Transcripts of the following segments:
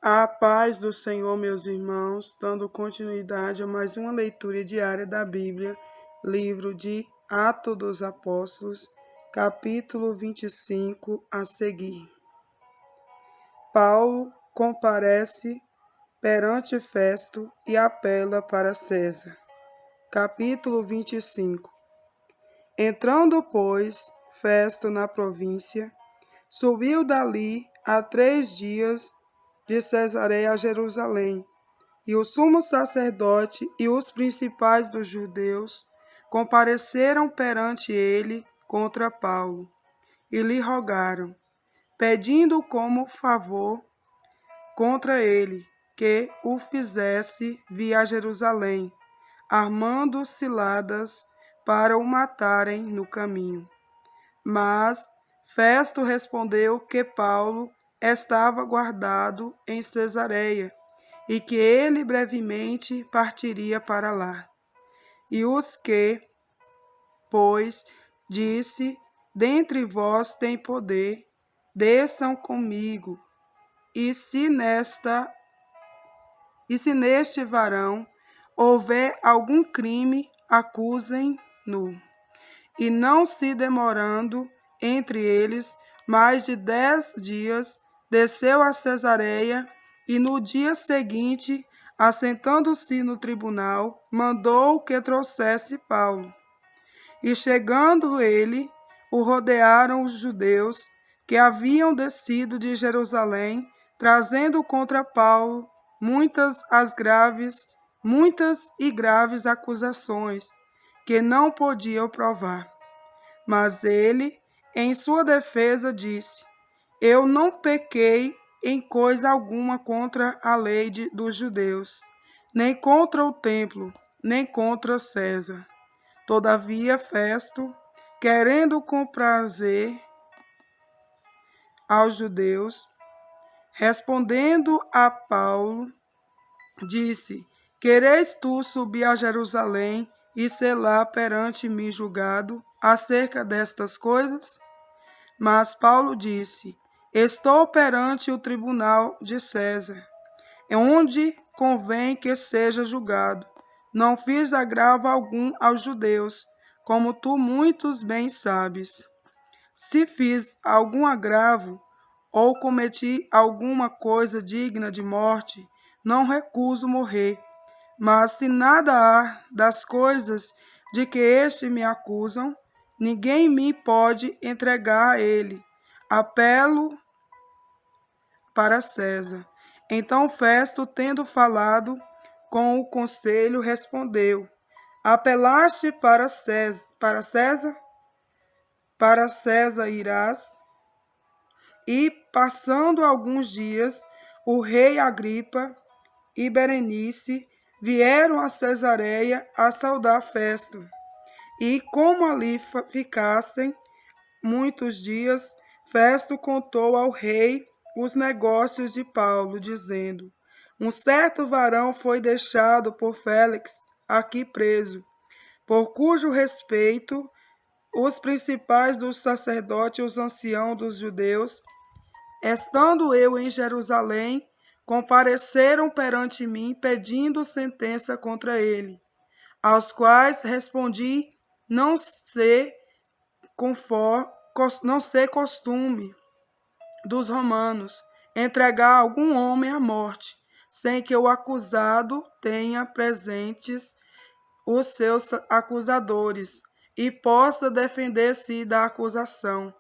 A paz do Senhor, meus irmãos, dando continuidade a mais uma leitura diária da Bíblia, livro de Atos dos Apóstolos, capítulo 25 a seguir. Paulo comparece perante Festo e apela para César. Capítulo 25. Entrando, pois, Festo na província, subiu dali a 3 dias de Cesareia a Jerusalém, e o sumo sacerdote e os principais dos judeus compareceram perante ele contra Paulo, e lhe rogaram, pedindo como favor contra ele, que o fizesse vir a Jerusalém, armando ciladas para o matarem no caminho. Mas Festo respondeu que Paulo estava guardado em Cesareia e que ele brevemente partiria para lá. E os que, pois, disse, dentre vós tem poder, desçam comigo, e se neste varão houver algum crime, acusem-no. E não se demorando entre eles mais de 10 dias, desceu a Cesareia, e no dia seguinte, assentando-se no tribunal, mandou que trouxesse Paulo. E chegando ele, o rodearam os judeus que haviam descido de Jerusalém, trazendo contra Paulo muitas e graves acusações, que não podiam provar. Mas ele, em sua defesa, disse: Eu não pequei em coisa alguma contra a lei dos judeus, nem contra o templo, nem contra César. Todavia, Festo, querendo comprazer aos judeus, respondendo a Paulo, disse: Quereis tu subir a Jerusalém e ser lá perante mim julgado acerca destas coisas? Mas Paulo disse: Estou perante o tribunal de César, onde convém que seja julgado. Não fiz agravo algum aos judeus, como tu muitos bem sabes. Se fiz algum agravo, ou cometi alguma coisa digna de morte, não recuso morrer. Mas se nada há das coisas de que este me acusam, ninguém me pode entregar a ele. Apelo para César. Então Festo, tendo falado com o conselho, respondeu: Apelaste para César? Para César irás. E, passando alguns dias, o rei Agripa e Berenice vieram a Cesareia a saudar Festo. E, como ali ficassem muitos dias, Festo contou ao rei os negócios de Paulo, dizendo: Um certo varão foi deixado por Félix aqui preso, por cujo respeito os principais dos sacerdotes e os anciãos dos judeus, estando eu em Jerusalém, compareceram perante mim, pedindo sentença contra ele, aos quais respondi não ser costume dos romanos entregar algum homem à morte, sem que o acusado tenha presentes os seus acusadores e possa defender-se da acusação.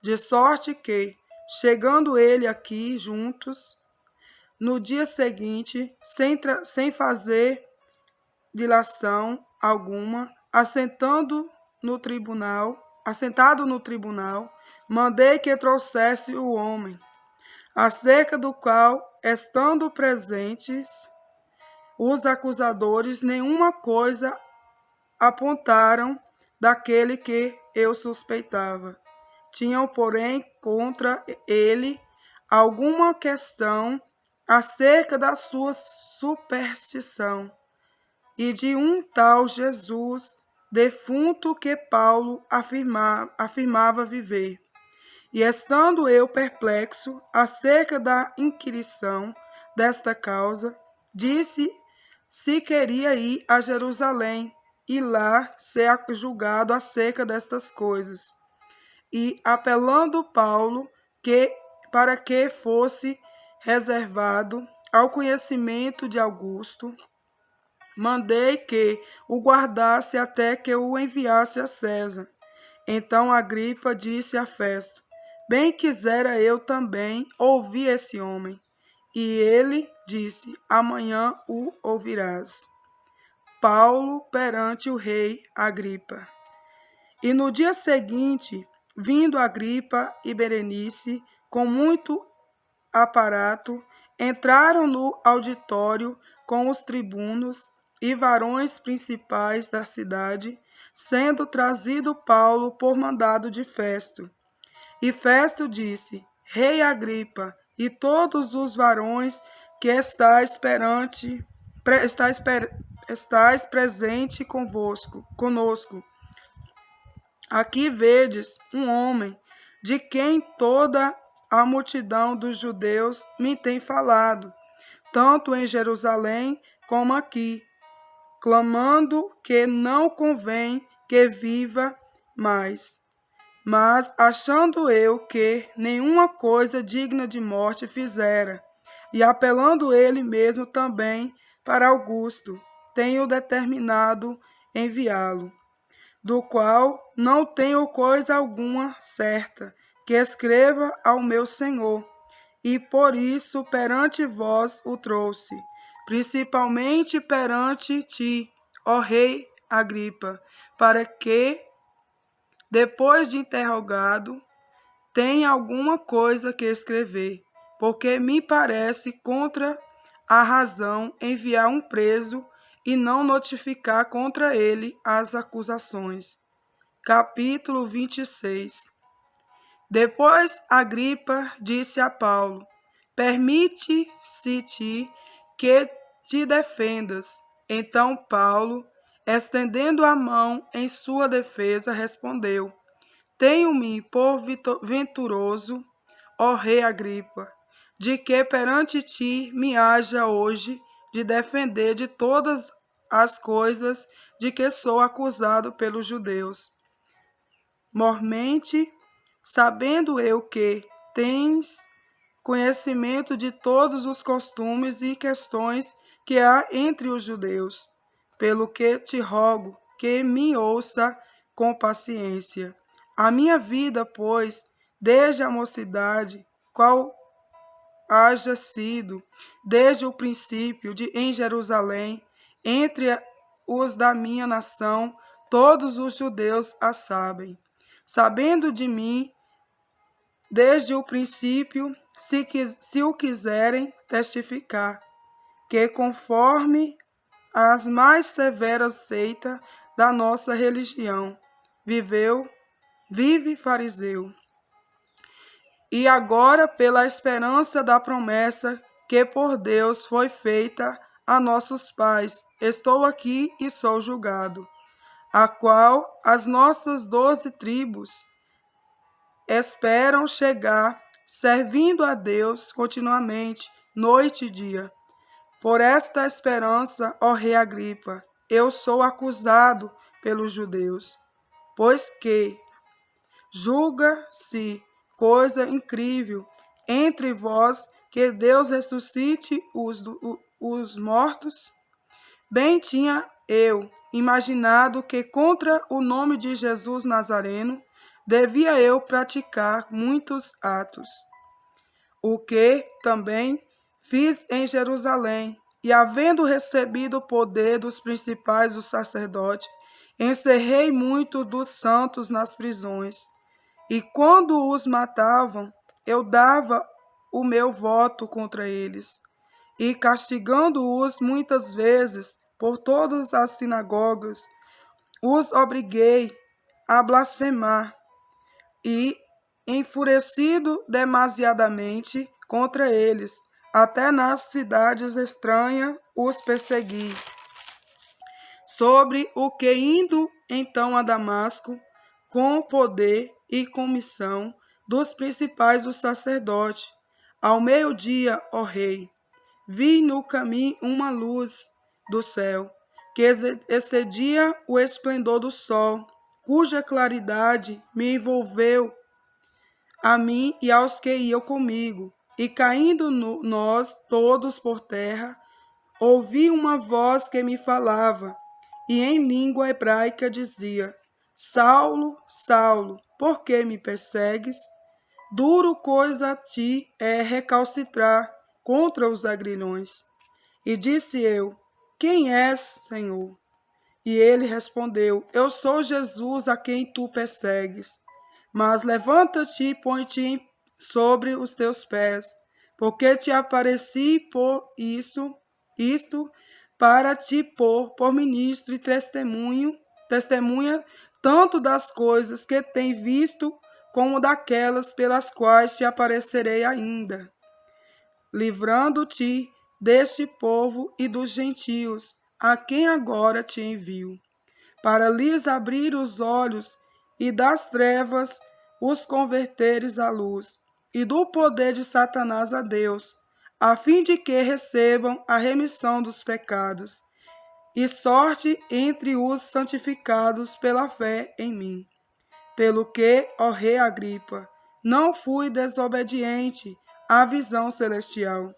De sorte que, chegando ele aqui juntos, no dia seguinte, sem fazer dilação alguma, assentado no tribunal, mandei que trouxesse o homem, acerca do qual, estando presentes os acusadores, nenhuma coisa apontaram daquele que eu suspeitava. Tinham, porém, contra ele alguma questão acerca da sua superstição e de um tal Jesus, defunto, que Paulo afirmava viver. E estando eu perplexo acerca da inquirição, desta causa, disse se queria ir a Jerusalém e lá ser julgado acerca destas coisas. E apelando Paulo para que fosse reservado ao conhecimento de Augusto, mandei que o guardasse até que o enviasse a César. Então Agripa disse a Festo: bem quisera eu também ouvir esse homem. E ele disse: amanhã o ouvirás. Paulo perante o rei Agripa. E no dia seguinte, vindo Agripa e Berenice, com muito aparato, entraram no auditório com os tribunos e varões principais da cidade, sendo trazido Paulo por mandado de Festo. E Festo disse: Rei Agripa, e todos os varões que estáis presente conosco. Aqui vedes um homem de quem toda a multidão dos judeus me tem falado, tanto em Jerusalém como aqui, clamando que não convém que viva mais. Mas, achando eu que nenhuma coisa digna de morte fizera, e apelando ele mesmo também para Augusto, tenho determinado enviá-lo, do qual não tenho coisa alguma certa, que escreva ao meu senhor, e por isso perante vós o trouxe, principalmente perante ti, ó rei Agripa, para que, depois de interrogado, tenha alguma coisa que escrever, porque me parece contra a razão enviar um preso e não notificar contra ele as acusações. Capítulo 26. Depois Agripa disse a Paulo: permite-se-te que te defendas. Então Paulo, estendendo a mão em sua defesa, respondeu: tenho-me por venturoso, ó rei Agripa, de que perante ti me haja hoje de defender de todas as coisas de que sou acusado pelos judeus. Mormente, sabendo eu que tens conhecimento de todos os costumes e questões que há entre os judeus, pelo que te rogo que me ouça com paciência. A minha vida, pois, desde a mocidade, qual haja sido, desde o princípio em Jerusalém, entre os da minha nação, todos os judeus a sabem. Sabendo de mim, desde o princípio, se o quiserem testificar, que conforme as mais severas seitas da nossa religião, vive fariseu. E agora, pela esperança da promessa que por Deus foi feita a nossos pais, estou aqui e sou julgado, a qual as nossas 12 tribos esperam chegar, servindo a Deus continuamente, noite e dia. Por esta esperança, ó rei Agripa, eu sou acusado pelos judeus, pois que julga-se coisa incrível entre vós que Deus ressuscite os mortos? Bem tinha eu imaginado que contra o nome de Jesus Nazareno devia eu praticar muitos atos, o que também fiz em Jerusalém, e havendo recebido o poder dos principais dos sacerdotes, encerrei muitos dos santos nas prisões. E quando os matavam, eu dava o meu voto contra eles. E castigando-os muitas vezes por todas as sinagogas, os obriguei a blasfemar. E, enfurecido demasiadamente contra eles, até nas cidades estranhas os persegui. Sobre o que, indo então a Damasco, com poder e comissão dos principais dos sacerdotes, ao meio-dia, ó rei, vi no caminho uma luz do céu, que excedia o esplendor do sol, cuja claridade me envolveu a mim e aos que iam comigo. E caindo nós todos por terra, ouvi uma voz que me falava, e em língua hebraica dizia: Saulo, Saulo, por que me persegues? Duro coisa a ti é recalcitrar contra os agrilhões. E disse eu: Quem és, Senhor? E ele respondeu: Eu sou Jesus a quem tu persegues. Mas levanta-te e põe-te sobre os teus pés, porque te apareci por isto para te pôr por ministro e testemunha tanto das coisas que tem visto, como daquelas pelas quais te aparecerei ainda, livrando-te deste povo e dos gentios, a quem agora te envio, para lhes abrir os olhos e das trevas os converteres à luz, e do poder de Satanás a Deus, a fim de que recebam a remissão dos pecados, e sorte entre os santificados pela fé em mim. Pelo que, ó rei Agripa, não fui desobediente à visão celestial.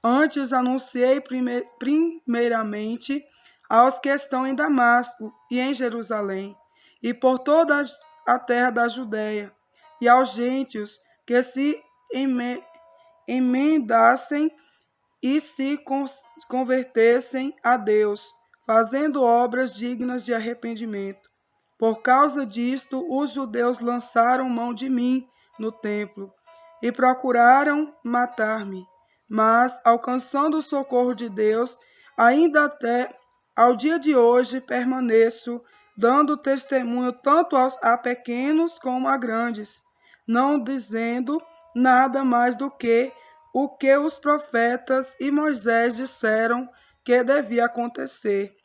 Antes anunciei primeiramente aos que estão em Damasco e em Jerusalém, e por toda a terra da Judéia, e aos gentios que se emendassem e se convertessem a Deus, fazendo obras dignas de arrependimento. Por causa disto, os judeus lançaram mão de mim no templo e procuraram matar-me. Mas, alcançando o socorro de Deus, ainda até ao dia de hoje permaneço, dando testemunho tanto a pequenos como a grandes, não dizendo nada mais do que o que os profetas e Moisés disseram que devia acontecer.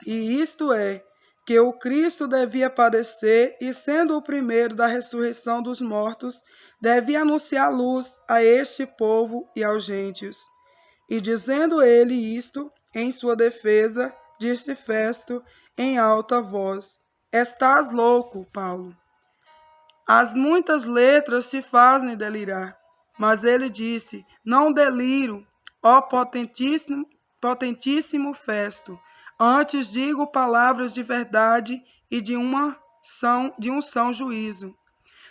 E isto é, que o Cristo devia padecer e, sendo o primeiro da ressurreição dos mortos, devia anunciar luz a este povo e aos gentios. E dizendo ele isto, em sua defesa, disse Festo em alta voz: Estás louco, Paulo. As muitas letras te fazem delirar. Mas ele disse: Não deliro, ó potentíssimo Festo. Antes digo palavras de verdade e de um são juízo.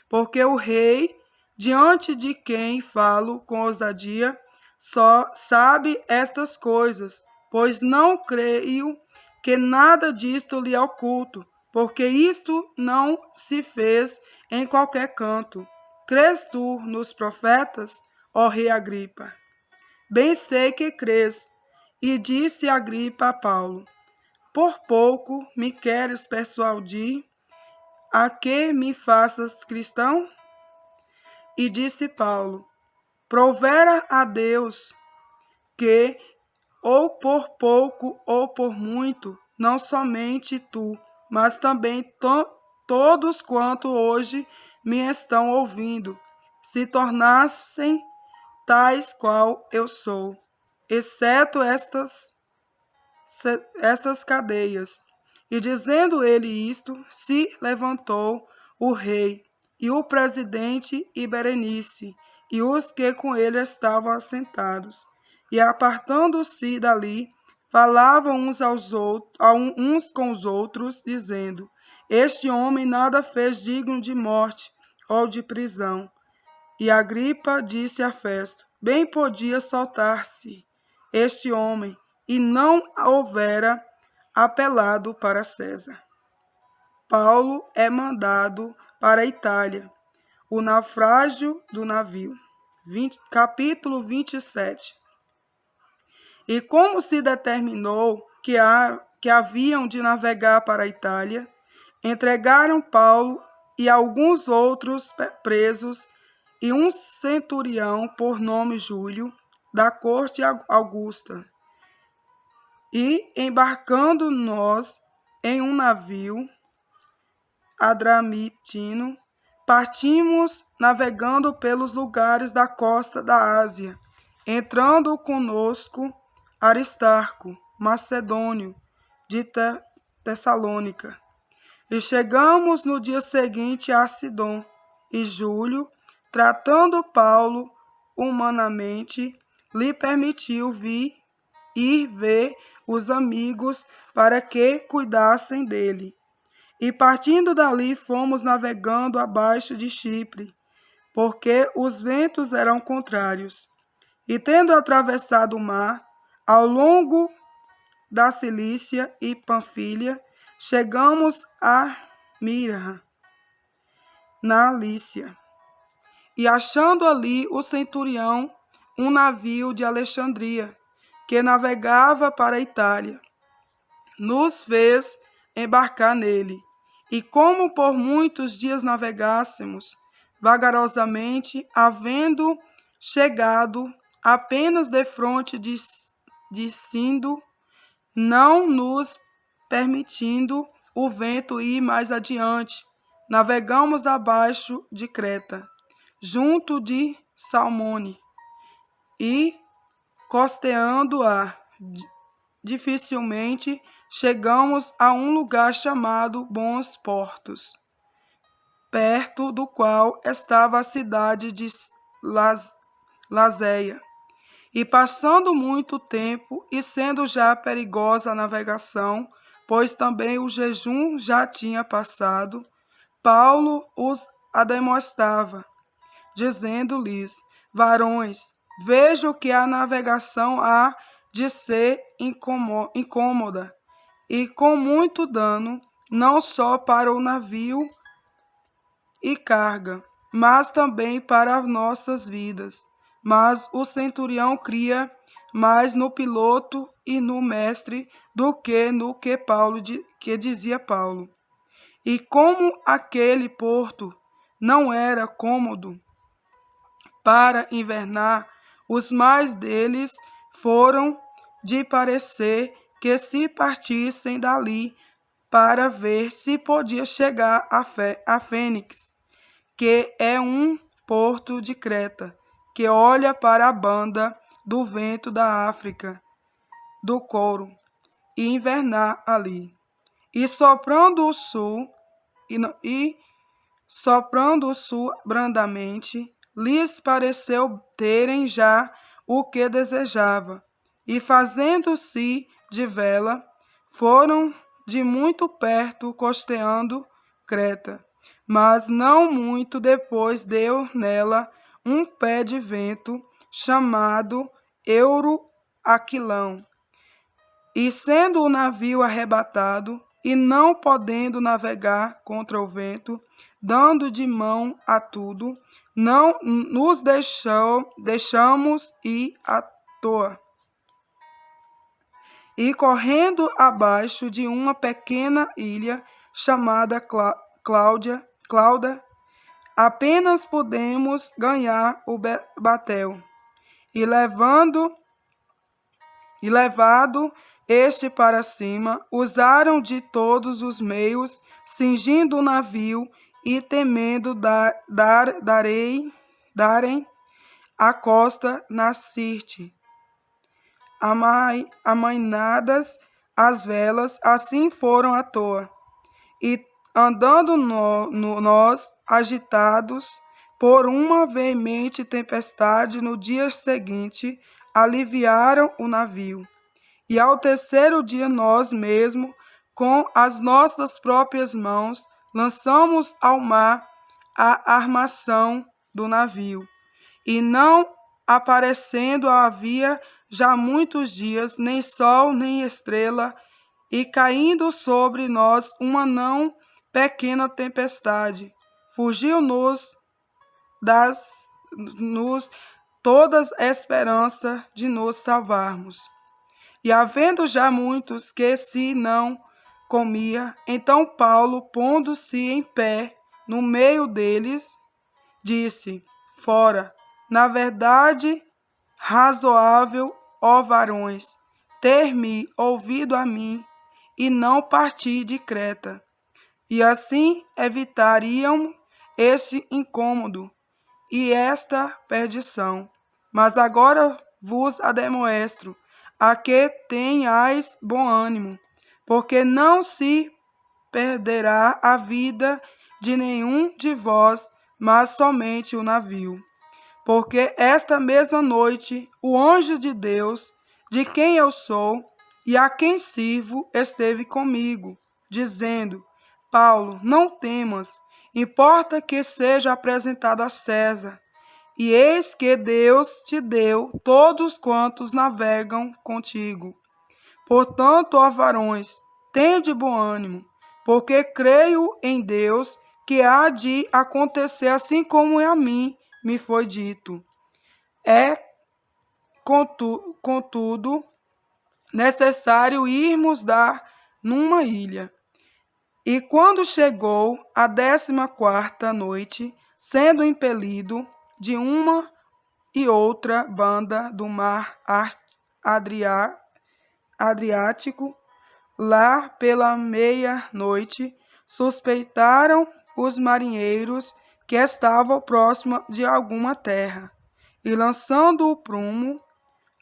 Porque o rei, diante de quem falo com ousadia, só sabe estas coisas, pois não creio que nada disto lhe oculto, porque isto não se fez em qualquer canto. Crês tu nos profetas, ó rei Agripa? Bem sei que crês. E disse Agripa a Paulo: Por pouco me queres persuadir a que me faças cristão? E disse Paulo: Provera a Deus que, ou por pouco ou por muito, não somente tu, mas também todos quanto hoje me estão ouvindo, se tornassem tais qual eu sou, exceto estas cadeias. E dizendo ele isto, se levantou o rei e o presidente e Berenice, e os que com ele estavam assentados. E apartando-se dali, falavam uns com os outros, dizendo: Este homem nada fez digno de morte ou de prisão. E Agripa disse a Festo: Bem podia soltar-se este homem, e não houvera apelado para César. Paulo é mandado para a Itália. O naufrágio do navio. Capítulo 27. E como se determinou que haviam de navegar para a Itália, entregaram Paulo e alguns outros presos e um centurião por nome Júlio, da corte Augusta. E, embarcando nós em um navio adramitino, partimos navegando pelos lugares da costa da Ásia, entrando conosco Aristarco, macedônio, de Tessalônica. E chegamos no dia seguinte a Sidom, e Júlio, tratando Paulo humanamente, lhe permitiu ir ver os amigos para que cuidassem dele. E partindo dali fomos navegando abaixo de Chipre, porque os ventos eram contrários. E tendo atravessado o mar, ao longo da Cilícia e Panfilha, chegamos a Mira, na Lícia. E achando ali o centurião, um navio de Alexandria, que navegava para a Itália, nos fez embarcar nele. E como por muitos dias navegássemos vagarosamente, havendo chegado apenas defronte de Cindo, não nos permitindo o vento ir mais adiante, navegamos abaixo de Creta, junto de Salmone, e costeando-a, dificilmente chegamos a um lugar chamado Bons Portos, perto do qual estava a cidade de Lazéia. E passando muito tempo, e sendo já perigosa a navegação, pois também o jejum já tinha passado, Paulo os admoestava, dizendo-lhes: varões, vejo que a navegação há de ser incômoda e com muito dano, não só para o navio e carga, mas também para as nossas vidas. Mas o centurião cria mais no piloto e no mestre do que no que dizia Paulo. E como aquele porto não era cômodo para invernar, os mais deles foram de parecer que se partissem dali para ver se podia chegar a Fênix, que é um porto de Creta, que olha para a banda do vento da África, do Couro, e invernar ali. E soprando o sul brandamente, lhes pareceu terem já o que desejava, e fazendo-se de vela, foram de muito perto costeando Creta. Mas não muito depois deu nela um pé de vento chamado Euroaquilão. E sendo o navio arrebatado, e não podendo navegar contra o vento, dando de mão a tudo, não nos deixamos ir à toa. E correndo abaixo de uma pequena ilha chamada Cláuda, apenas pudemos ganhar o batel. E levado este para cima, usaram de todos os meios, cingindo o navio e temendo darem a costa na Sirte. Amainadas as velas, assim foram à toa. E andando nós, agitados por uma veemente tempestade, no dia seguinte, aliviaram o navio. E ao terceiro dia nós mesmos, com as nossas próprias mãos, lançamos ao mar a armação do navio. E não aparecendo havia já muitos dias, nem sol nem estrela, e caindo sobre nós uma não pequena tempestade, fugiu-nos toda a esperança de nos salvarmos. E havendo já muitos que se não comia, então Paulo, pondo-se em pé no meio deles, disse: fora, na verdade, razoável, ó varões, ter-me ouvido a mim, e não partir de Creta. E assim evitariam este incômodo e esta perdição. Mas agora vos ademoestro, a que tenhais bom ânimo, porque não se perderá a vida de nenhum de vós, mas somente o navio. Porque esta mesma noite o anjo de Deus, de quem eu sou e a quem sirvo, esteve comigo, dizendo: Paulo, não temas, importa que seja apresentado a César. E eis que Deus te deu todos quantos navegam contigo. Portanto, ó varões, tende bom ânimo, porque creio em Deus que há de acontecer assim como a mim me foi dito. É, contudo, necessário irmos dar numa ilha. E quando chegou a 14ª noite, sendo impelido de uma e outra banda do mar Adriático, lá pela meia-noite, suspeitaram os marinheiros que estavam próximo de alguma terra, e lançando o prumo,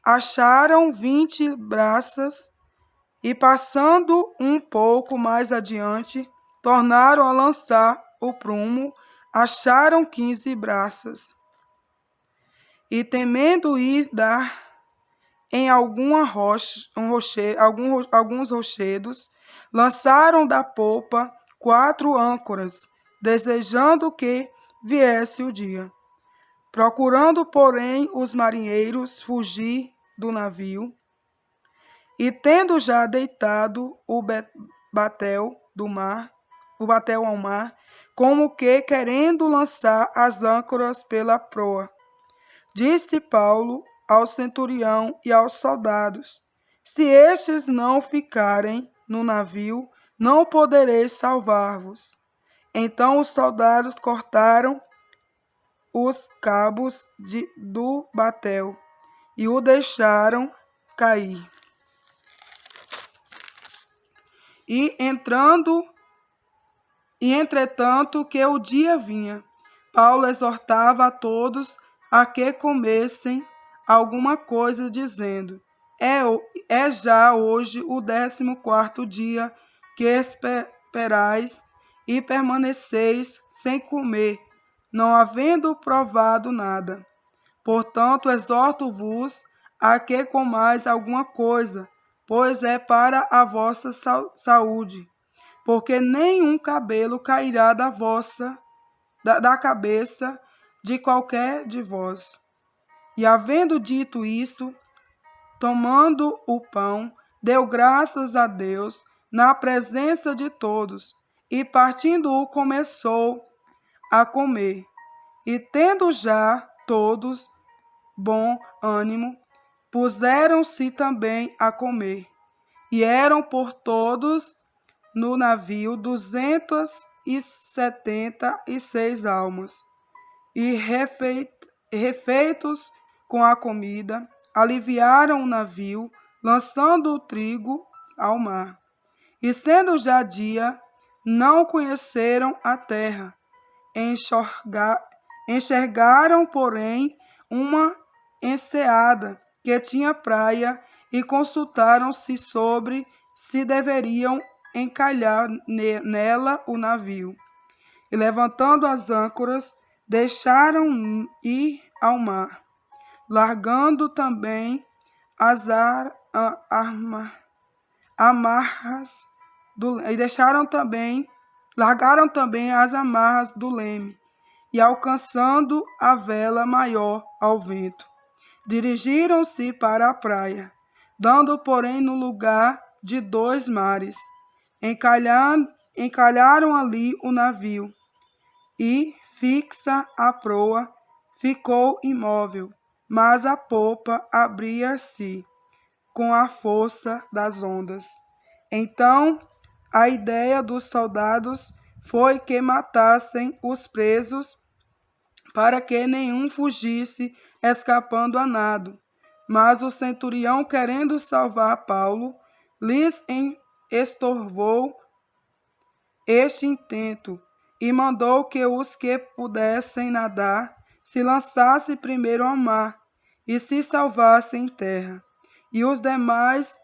acharam 20 braças, e passando um pouco mais adiante, tornaram a lançar o prumo, acharam 15 braças. E temendo ir dar em alguns rochedos, lançaram da popa 4 âncoras, desejando que viesse o dia. Procurando, porém, os marinheiros fugir do navio, e tendo já deitado o batel ao mar, como que querendo lançar as âncoras pela proa, disse Paulo ao centurião e aos soldados: se estes não ficarem no navio, não podereis salvar-vos. Então os soldados cortaram os cabos do batel e o deixaram cair. E entretanto que o dia vinha, Paulo exortava a todos a que comessem alguma coisa, dizendo: é já hoje o 14º dia que esperais e permaneceis sem comer, não havendo provado nada. Portanto, exorto-vos a que comais alguma coisa, pois é para a vossa saúde, porque nenhum cabelo cairá da cabeça de qualquer de vós. E havendo dito isto, tomando o pão, deu graças a Deus na presença de todos, e partindo-o começou a comer. E tendo já todos bom ânimo, puseram-se também a comer. E eram por todos no navio 276 almas. E refeitos com a comida, aliviaram o navio, lançando o trigo ao mar. E sendo já dia, não conheceram a terra. Enxergaram, porém, uma enseada que tinha praia, e consultaram-se sobre se deveriam encalhar nela o navio. E levantando as âncoras, deixaram ir ao mar, largando também as amarras largaram também as amarras do leme, e alcançando a vela maior ao vento, dirigiram-se para a praia, dando, porém, no lugar de 2 mares. Encalharam ali o navio, e, fixa a proa, ficou imóvel, mas a popa abria-se com a força das ondas. Então, a ideia dos soldados foi que matassem os presos, para que nenhum fugisse escapando a nado. Mas o centurião, querendo salvar Paulo, lhes estorvou este intento, e mandou que os que pudessem nadar se lançassem primeiro ao mar, e se salvassem em terra, e os demais,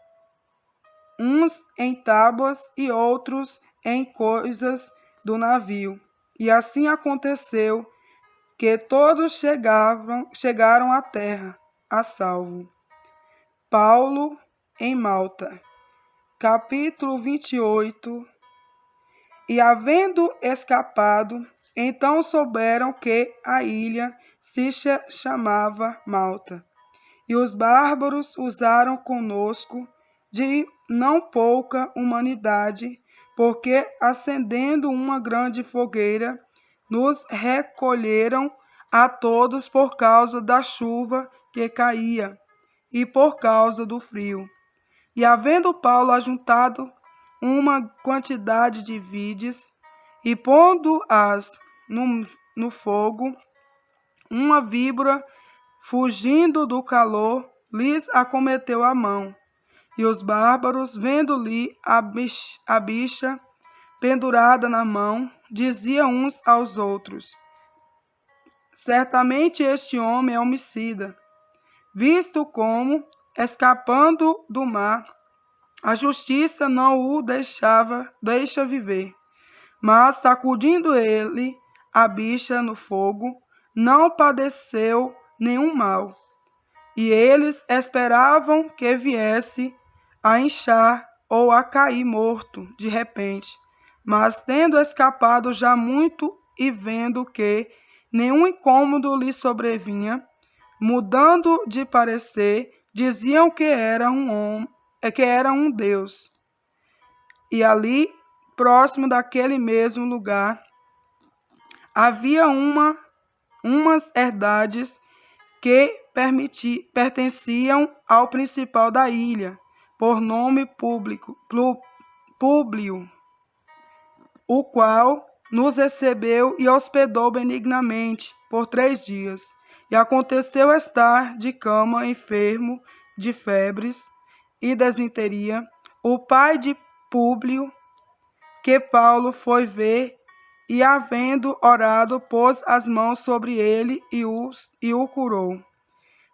uns em tábuas e outros em coisas do navio. E assim aconteceu que todos chegaram à terra, a salvo. Paulo em Malta, capítulo 28. E havendo escapado, então souberam que a ilha se chamava Malta. E os bárbaros usaram conosco de não pouca humanidade, porque, acendendo uma grande fogueira, nos recolheram a todos por causa da chuva que caía e por causa do frio. E havendo Paulo ajuntado uma quantidade de vides, e pondo-as no fogo, uma víbora, fugindo do calor, lhes acometeu a mão. E os bárbaros, vendo-lhe a bicha pendurada na mão, diziam uns aos outros: certamente este homem é homicida, visto como, escapando do mar, a justiça não o deixa viver. Mas, sacudindo ele a bicha no fogo, não padeceu nenhum mal. E eles esperavam que viesse a inchar ou a cair morto de repente. Mas, tendo escapado já muito e vendo que nenhum incômodo lhe sobrevinha, mudando de parecer, diziam que era um Deus. E ali, próximo daquele mesmo lugar, havia umas herdades que pertenciam ao principal da ilha, por nome Públio, o qual nos recebeu e hospedou benignamente por 3 dias. E aconteceu estar de cama enfermo de febres e desinteria, o pai de Públio, que Paulo foi ver, e havendo orado, pôs as mãos sobre ele e o curou.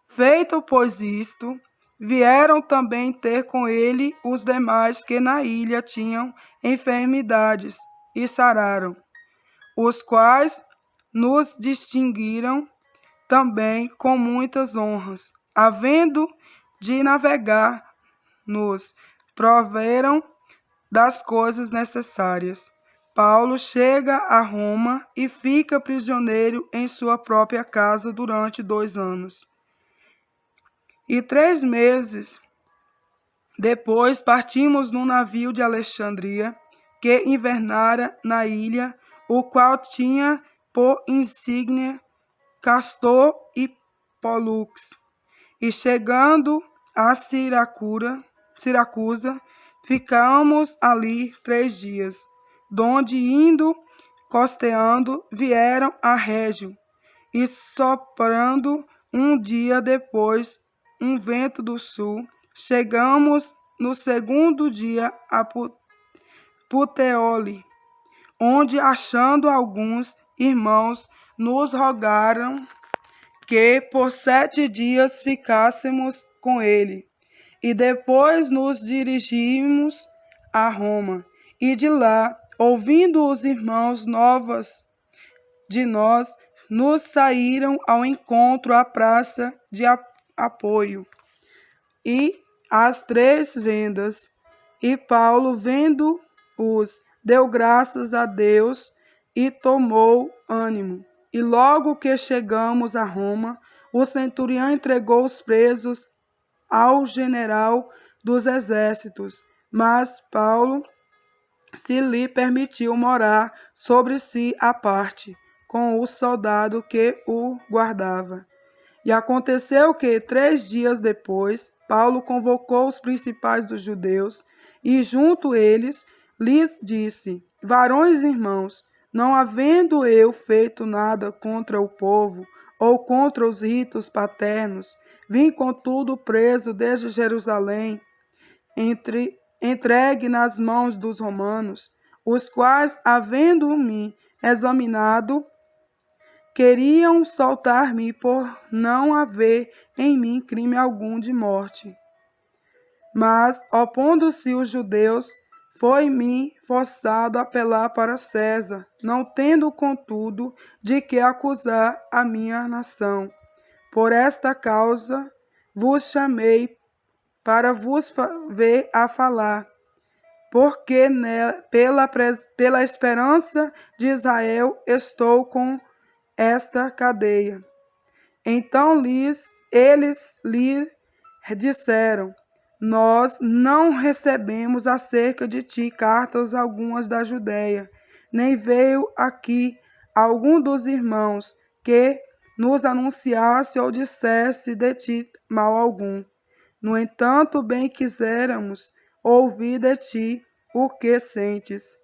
Feito, pois, isto, vieram também ter com ele os demais que na ilha tinham enfermidades, e sararam, os quais nos distinguiram também com muitas honras, havendo de navegar, nos proveram das coisas necessárias. Paulo chega a Roma e fica prisioneiro em sua própria casa durante 2 anos. E 3 meses depois partimos num navio de Alexandria, que invernara na ilha, o qual tinha por insígnia Castor e Pólux. E chegando a Siracusa, ficamos ali 3 dias, donde indo, costeando, vieram a Régio, e soprando um dia depois um vento do sul, chegamos no 2º dia a Puteoli, onde, achando alguns irmãos, nos rogaram que por 7 dias ficássemos com ele. E depois nos dirigimos a Roma, e de lá, ouvindo os irmãos novas de nós, nos saíram ao encontro à praça de Apoio e às 3 vendas. E Paulo, vendo-os, deu graças a Deus e tomou ânimo. E logo que chegamos a Roma, o centurião entregou os presos ao general dos exércitos, mas Paulo se lhe permitiu morar sobre si à parte, com o soldado que o guardava. E aconteceu que, 3 dias depois, Paulo convocou os principais dos judeus, e junto eles lhes disse: varões irmãos, não havendo eu feito nada contra o povo, ou contra os ritos paternos, vim contudo preso desde Jerusalém, entregue nas mãos dos romanos, os quais, havendo-me examinado, queriam soltar-me por não haver em mim crime algum de morte. Mas, opondo-se os judeus, foi-me forçado a apelar para César, não tendo, contudo, de que acusar a minha nação. Por esta causa vos chamei para vos ver a falar, porque pela esperança de Israel estou com esta cadeia. Então eles lhe disseram: nós não recebemos acerca de ti cartas algumas da Judéia, nem veio aqui algum dos irmãos que nos anunciasse ou dissesse de ti mal algum. No entanto, bem quiséramos ouvir de ti o que sentes,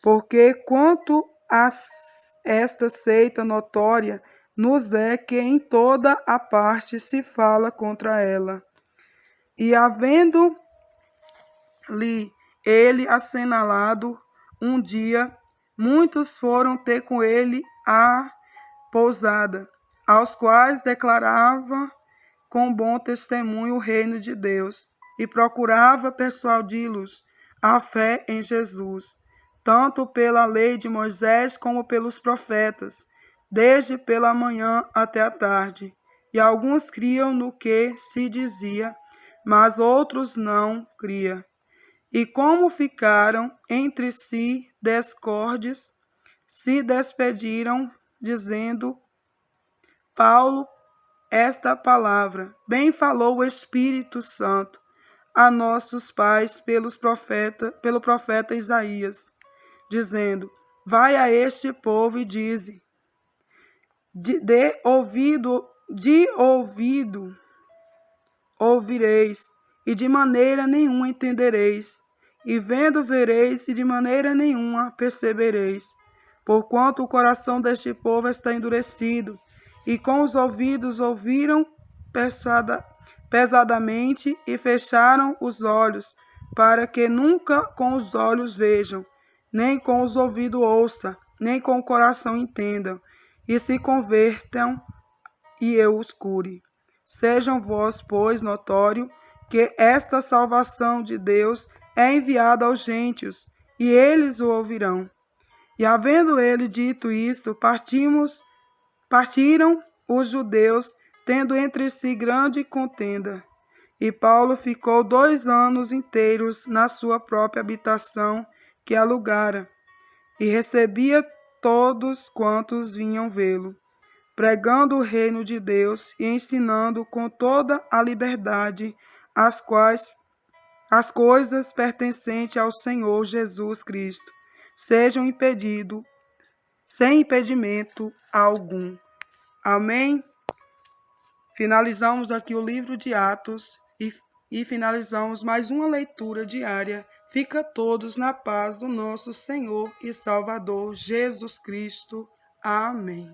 porque quanto a esta seita notória, nos é que em toda a parte se fala contra ela. E havendo-lhe ele assinalado um dia, muitos foram ter com ele a pousada, aos quais declarava com bom testemunho o reino de Deus, e procurava persuadi-los à fé em Jesus, tanto pela lei de Moisés como pelos profetas, desde pela manhã até a tarde. E alguns criam no que se dizia, mas outros não criam. E como ficaram entre si discordes, se despediram, dizendo: Paulo, esta palavra, bem falou o Espírito Santo a nossos pais pelo profeta Isaías, dizendo: vai a este povo e dize, de ouvido ouvireis, e de maneira nenhuma entendereis, e vendo vereis, e de maneira nenhuma percebereis, porquanto o coração deste povo está endurecido, e com os ouvidos ouviram pesadamente, e fecharam os olhos, para que nunca com os olhos vejam, nem com os ouvidos ouçam, nem com o coração entendam, e se convertam, e eu os cure. Sejam vós, pois, notório que esta salvação de Deus é enviada aos gentios, e eles o ouvirão. E havendo ele dito isto, partiram os judeus, tendo entre si grande contenda. E Paulo ficou 2 anos inteiros na sua própria habitação que alugara, e recebia todos quantos vinham vê-lo, pregando o reino de Deus e ensinando com toda a liberdade as coisas pertencentes ao Senhor Jesus Cristo, sejam impedidos, sem impedimento algum. Amém? Finalizamos aqui o livro de Atos e finalizamos mais uma leitura diária. Fica todos na paz do nosso Senhor e Salvador Jesus Cristo. Amém.